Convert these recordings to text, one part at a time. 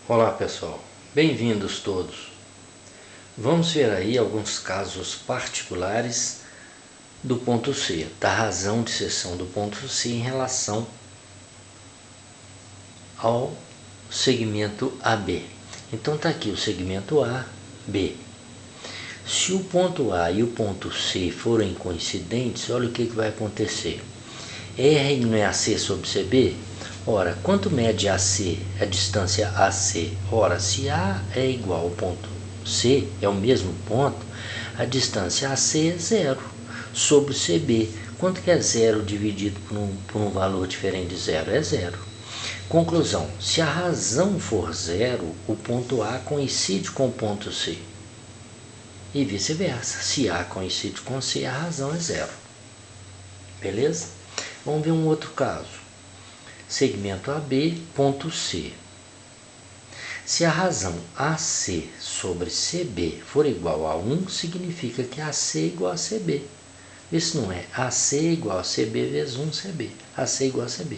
Olá pessoal, bem-vindos todos. Vamos ver aí alguns casos particulares do ponto C, da razão de seção do ponto C em relação ao segmento AB. Então está aqui o segmento A, B. Se o ponto A e o ponto C forem coincidentes, olha o que vai acontecer. R não é AC sobre CB? Ora, quanto mede AC, a distância AC? Ora, se A é igual ao ponto C, é o mesmo ponto, a distância AC é zero sobre CB. Quanto que é zero dividido por um valor diferente de zero? É zero. Conclusão, se a razão for zero, o ponto A coincide com o ponto C. E vice-versa, se A coincide com C, a razão é zero. Beleza? Vamos ver um outro caso. Segmento AB, ponto C. Se a razão AC sobre CB for igual a 1, significa que AC é igual a CB. Isso não é AC igual a CB vezes 1 CB. AC igual a CB.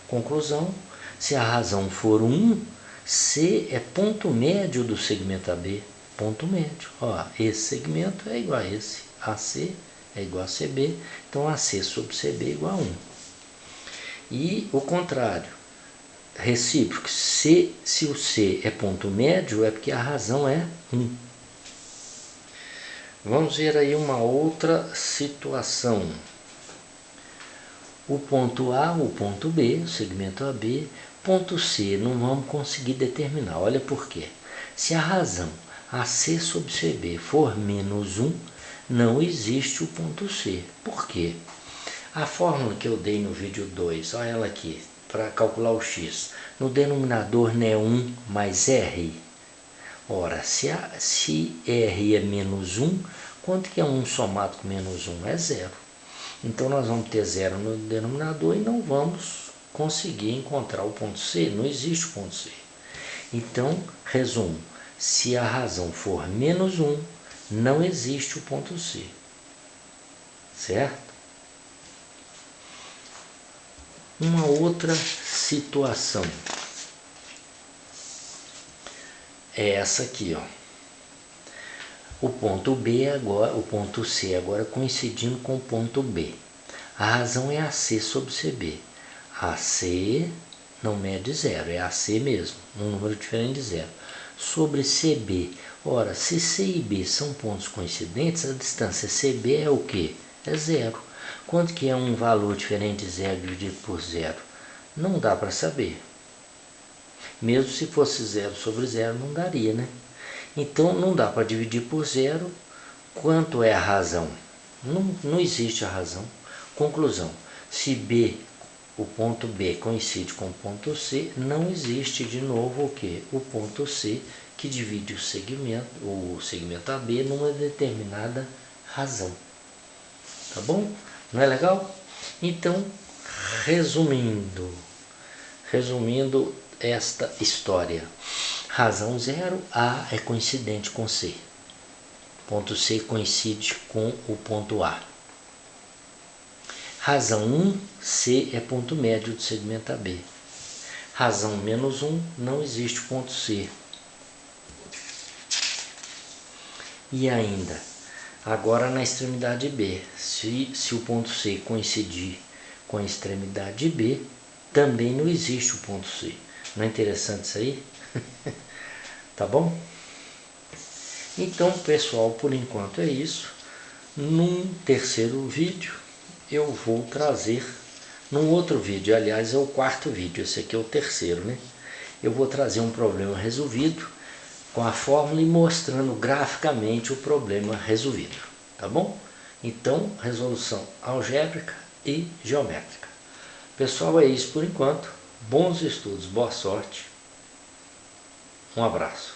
Conclusão, se a razão for 1, C é ponto médio do segmento AB. Ponto médio. Ó, esse segmento é igual a esse. AC é igual a CB. Então AC sobre CB é igual a 1. E o contrário, recíproco, se o C é ponto médio, é porque a razão é 1. Vamos ver aí uma outra situação. O ponto A, o ponto B, o segmento AB, ponto C, não vamos conseguir determinar. Olha por quê. Se a razão AC sobre CB for menos 1, não existe o ponto C. Por quê? A fórmula que eu dei no vídeo 2, olha ela aqui, para calcular o x. No denominador não é 1 mais r. Ora, se r é menos 1, quanto que é 1 somado com menos 1? É zero. Então nós vamos ter zero no denominador e não vamos conseguir encontrar o ponto C. Não existe o ponto C. Então, resumo, se a razão for menos 1, não existe o ponto C. Certo? Uma outra situação é essa aqui, ó. O ponto B agora, o ponto C agora coincidindo com o ponto B. A razão é AC sobre CB. AC não mede zero, é AC mesmo, um número diferente de zero. Sobre CB, ora, se C e B são pontos coincidentes, a distância CB é o quê? É zero. Quanto que é um valor diferente de zero dividido por zero? Não dá para saber. Mesmo se fosse zero sobre zero, não daria, né? Então, não dá para dividir por zero. Quanto é a razão? Não existe a razão. Conclusão, se B, o ponto B coincide com o ponto C, não existe de novo o quê? O ponto C, que divide o segmento AB numa determinada razão. Tá bom? Não é legal? Então, resumindo esta história. Razão 0, A é coincidente com C. Ponto C coincide com o ponto A. Razão 1, C é ponto médio do segmento AB. Razão menos 1, não existe o ponto C. E ainda, agora na extremidade B, se o ponto C coincidir com a extremidade B, também não existe o ponto C. Não é interessante isso aí? Tá bom? Então, pessoal, por enquanto é isso. Num terceiro vídeo, eu vou trazer, num outro vídeo, aliás, é o quarto vídeo, esse aqui é o terceiro, né? Eu vou trazer um problema resolvido com a fórmula e mostrando graficamente o problema resolvido, tá bom? Então, resolução algébrica e geométrica. Pessoal, é isso por enquanto. Bons estudos, boa sorte. Um abraço.